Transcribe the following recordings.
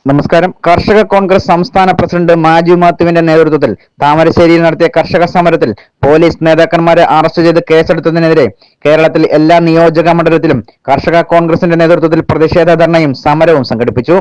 നമസ്കാരം. കർഷക കോൺഗ്രസ് സംസ്ഥാന പ്രസിഡന്റ് മാത്യു മാത്യുവിന്റെ നേതൃത്വത്തിൽ താമരശ്ശേരിയിൽ നടത്തിയ കർഷക സമരത്തിൽ പോലീസ് നേതാക്കന്മാരെ അറസ്റ്റ് ചെയ്ത് കേസെടുത്തതിനെതിരെ കേരളത്തിൽ എല്ലാ നിയോജക മണ്ഡലത്തിലും കർഷക കോൺഗ്രസിന്റെ നേതൃത്വത്തിൽ പ്രതിഷേധ ധർണയും സമരവും സംഘടിപ്പിച്ചു.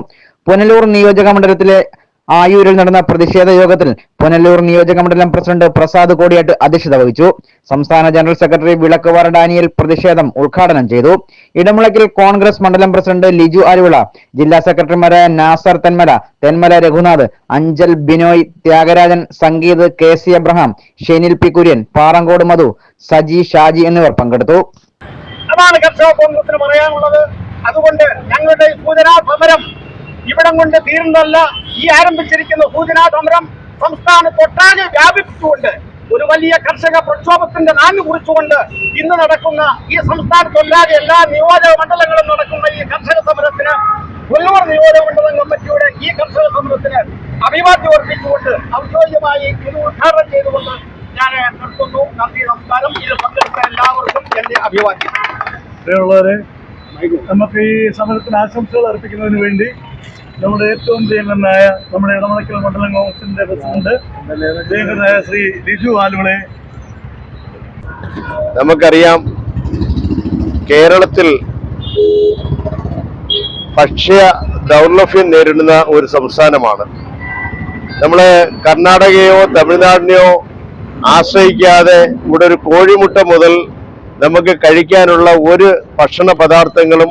പുനലൂർ നിയോജക മണ്ഡലത്തിലെ ആയൂരിൽ നടന്ന പ്രതിഷേധ യോഗത്തിൽ പുനലൂർ നിയോജക മണ്ഡലം പ്രസിഡന്റ് പ്രസാദ് കോടിയാട്ട് അധ്യക്ഷത വഹിച്ചു. സംസ്ഥാന ജനറൽ സെക്രട്ടറി വിളക്കുവാർ ഡാനിയൽ പ്രതിഷേധം ഉദ്ഘാടനം ചെയ്തു. ഇടമുളയ്ക്കൽ കോൺഗ്രസ് മണ്ഡലം പ്രസിഡന്റ് ലിജു ആലുവിള, ജില്ലാ സെക്രട്ടറിമാരായ നാസർ തെന്മല രഘുനാഥ്, അഞ്ചൽ ബിനോയ്, ത്യാഗരാജൻ, സംഗീത്, KC എബ്രഹാം, ഷെനിൽ പി കുര്യൻ, പാറങ്കോട് മധു, സജി ഷാജി എന്നിവർ പങ്കെടുത്തു. അതാണ് കർഷക കോൺഗ്രസിന് പറയാനുള്ളത്. അതുകൊണ്ട് ഞങ്ങളുടെ സൂചനാ സമരം ഇവിടം കൊണ്ട് തീർന്നല്ല. ഈ ആരംഭിച്ചിരിക്കുന്ന സൂചനാ സമരം സംസ്ഥാനത്തൊട്ടാകെ വ്യാപിപ്പിച്ചുകൊണ്ട് ഒരു വലിയ കർഷക പ്രക്ഷോഭത്തിന്റെ നാന്ദി കുറിച്ചുകൊണ്ട് ഇന്ന് നടക്കുന്ന ഈ സംസ്ഥാനത്തൊട്ടാകെ എല്ലാ നിയോജക മണ്ഡലങ്ങളും നടക്കുന്ന ഈ കർഷക സമരത്തിന്, പുനലൂർ നിയോജക മണ്ഡലം കമ്മിറ്റിയുടെ ഈ കർഷക സമരത്തിന് അഭിവാദ്യം അർപ്പിച്ചുകൊണ്ട് ഔദ്യോഗികമായി ഇത് ഉദ്ഘാടനം ചെയ്തുകൊണ്ട് ഞാൻ നിർത്തുന്നു. നന്ദി, നമസ്കാരം. ഇത് പങ്കെടുത്ത എല്ലാവർക്കും എന്റെ അഭിവാദ്യം. പ്രിയമുള്ളവരെ, നമുക്ക് ഈ സമരത്തിന് ആശംസകൾ അർപ്പിക്കുന്നതിന് വേണ്ടി നമ്മുടെ ഏറ്റവും പ്രിയങ്കരനായ നമ്മുടെ ഇടമുളയ്ക്കൽ മണ്ഡലം കോൺഗ്രസിന്റെ പ്രസിഡന്റ് പ്രിയങ്കരനായ ശ്രീ ലിജു ആലുവളെ. നമുക്കറിയാം, കേരളത്തിൽ ഭക്ഷ്യ ദൗർലഭ്യം നേരിടുന്ന ഒരു സംസ്ഥാനമാണ്. നമ്മള് കർണാടകയോ തമിഴ്നാടിനെയോ ആശ്രയിക്കാതെ ഇവിടെ ഒരു കോഴിമുട്ട മുതൽ നമുക്ക് കഴിക്കാനുള്ള ഒരു ഭക്ഷണ പദാർത്ഥങ്ങളും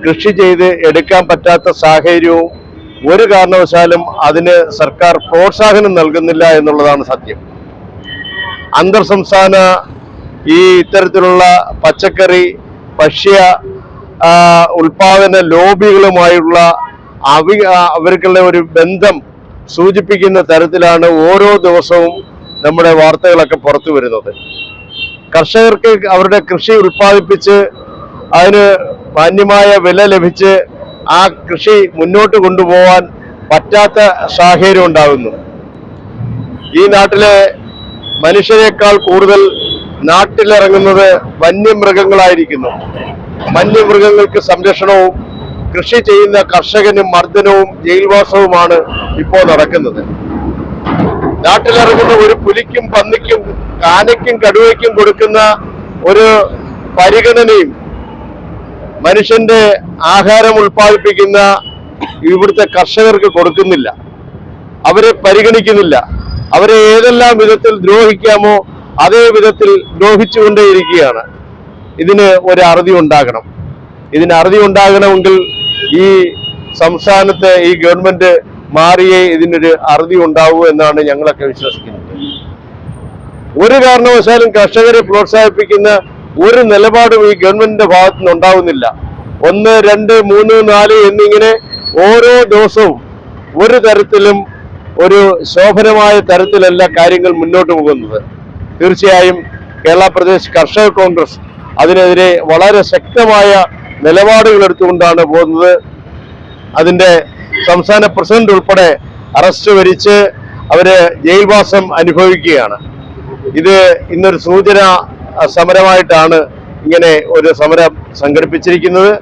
കൃഷി ചെയ്ത് എടുക്കാൻ പറ്റാത്ത സാഹചര്യവും ഒരു കാരണവശാലും അതിന് സർക്കാർ പ്രോത്സാഹനം നൽകുന്നില്ല എന്നുള്ളതാണ് സത്യം. അന്തർ സംസ്ഥാന ഈ ഇത്തരത്തിലുള്ള പച്ചക്കറി ഭക്ഷ്യ ഉൽപാദന ലോബികളുമായുള്ള അവർക്കുള്ള ഒരു ബന്ധം സൂചിപ്പിക്കുന്ന തരത്തിലാണ് ഓരോ ദിവസവും നമ്മുടെ വാർത്തകളൊക്കെ പുറത്തു വരുന്നത്. കർഷകർക്ക് അവരുടെ കൃഷി ഉൽപ്പാദിപ്പിച്ച് അതിന് മാന്യമായ വില ലഭിച്ച് ആ കൃഷി മുന്നോട്ട് കൊണ്ടുപോകാൻ പറ്റാത്ത സാഹചര്യം ഉണ്ടാകുന്നു. ഈ നാട്ടിലെ മനുഷ്യരെക്കാൾ കൂടുതൽ നാട്ടിലിറങ്ങുന്നത് വന്യമൃഗങ്ങളായിരിക്കുന്നു. വന്യമൃഗങ്ങൾക്ക് സംരക്ഷണവും കൃഷി ചെയ്യുന്ന കർഷകനും മർദ്ദനവും ജയിൽവാസവുമാണ് ഇപ്പോൾ നടക്കുന്നത്. നാട്ടിലിറങ്ങുന്ന ഒരു പുലിക്കും പന്നിക്കും ആനയ്ക്കും കടുവയ്ക്കും കൊടുക്കുന്ന ഒരു പരിഗണനയും മനുഷ്യന്റെ ആഹാരം ഉൽപ്പാദിപ്പിക്കുന്ന ഇവിടുത്തെ കർഷകർക്ക് കൊടുക്കുന്നില്ല. അവരെ പരിഗണിക്കുന്നില്ല. അവരെ ഏതെല്ലാം വിധത്തിൽ ദ്രോഹിക്കാമോ അതേ വിധത്തിൽ ദ്രോഹിച്ചുകൊണ്ടേയിരിക്കുകയാണ്. ഇതിന് ഒരു അറുതി ഉണ്ടാകണം. ഇതിന് അറുതി ഉണ്ടാകണമെങ്കിൽ ഈ സംസ്ഥാനത്തെ ഈ ഗവൺമെന്റ് മാറിയേ ഇതിനൊരു അറുതി ഉണ്ടാവൂ എന്നാണ് ഞങ്ങളൊക്കെ വിശ്വസിക്കുന്നത്. ഒരു കാരണവശാലും കർഷകരെ പ്രോത്സാഹിപ്പിക്കുന്ന ഒരു നിലപാടും ഈ ഗവൺമെന്റിന്റെ ഭാഗത്തു നിന്ന് ഉണ്ടാവുന്നില്ല. 1, 2, 3, 4 എന്നിങ്ങനെ ഓരോ ദിവസവും ഒരു തരത്തിലും ഒരു ശോഭനമായ തരത്തിലല്ല കാര്യങ്ങൾ മുന്നോട്ട് പോകുന്നത്. തീർച്ചയായും കേരള പ്രദേശ് കർഷക കോൺഗ്രസ് അതിനെതിരെ വളരെ ശക്തമായ നിലപാടുകൾ എടുത്തുകൊണ്ടാണ് പോകുന്നത്. അതിന്റെ സംസ്ഥാന പ്രസിഡന്റ് ഉൾപ്പെടെ അറസ്റ്റ് വരിച്ച് അവര് ജയിൽവാസം അനുഭവിക്കുകയാണ്. ഇത് ഇന്നൊരു സൂചന സമരമായിട്ടാണ് ഇങ്ങനെ ഒരു സമരം സംഘടിപ്പിച്ചിരിക്കുന്നത്.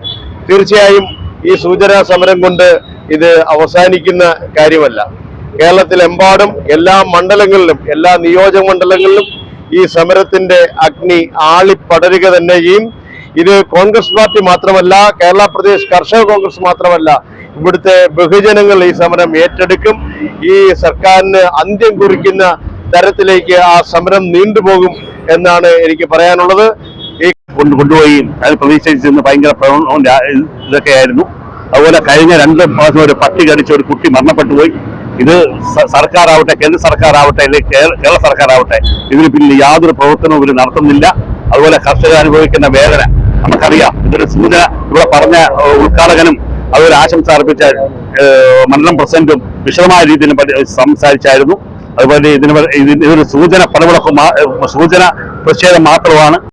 തീർച്ചയായും ഈ സൂചനാ സമരം കൊണ്ട് ഇത് അവസാനിക്കുന്ന കാര്യമല്ല. കേരളത്തിലെമ്പാടും എല്ലാ മണ്ഡലങ്ങളിലും എല്ലാ നിയോജക മണ്ഡലങ്ങളിലും ഈ സമരത്തിന്റെ അഗ്നി ആളിപ്പടരുക തന്നെ ചെയ്യും. ഇത് കോൺഗ്രസ് പാർട്ടി മാത്രമല്ല, കേരള പ്രദേശ് കർഷക കോൺഗ്രസ് മാത്രമല്ല, ഇവിടുത്തെ ബഹുജനങ്ങൾ ഈ സമരം ഏറ്റെടുക്കും. ഈ സർക്കാരിന് അന്ത്യം കുറിക്കുന്ന തരത്തിലേക്ക് ആ സമരം നീണ്ടുപോകും എന്നാണ് എനിക്ക് പറയാനുള്ളത്. ഈ കൊണ്ടുപോയി അത് പ്രതീക്ഷിച്ചിരുന്ന ഭയങ്കര ഇതൊക്കെയായിരുന്നു. അതുപോലെ കഴിഞ്ഞ 2 മാസം ഒരു പട്ടി കടിച്ച ഒരു കുട്ടി മരണപ്പെട്ടു പോയി. ഇത് സർക്കാരാവട്ടെ, കേന്ദ്ര സർക്കാരാവട്ടെ, അല്ലെങ്കിൽ കേരള സർക്കാരാവട്ടെ, ഇതിന് പിന്നിൽ യാതൊരു പ്രവർത്തനവും ഇവർ നടത്തുന്നില്ല. അതുപോലെ കർഷകർ അനുഭവിക്കുന്ന വേദന നമുക്കറിയാം. ഇതൊരു സൂചന ഇവിടെ പറഞ്ഞ ഉദ്ഘാടകനും അതുപോലെ ആശംസ അർപ്പിച്ച മണ്ഡലം പ്രസിഡന്റും വിശദമായ രീതിയിൽ സംസാരിച്ചായിരുന്നു. അതുപോലെ ഇതിനൊരു സൂചന പ്രതിഷേധം മാത്രമാണ്.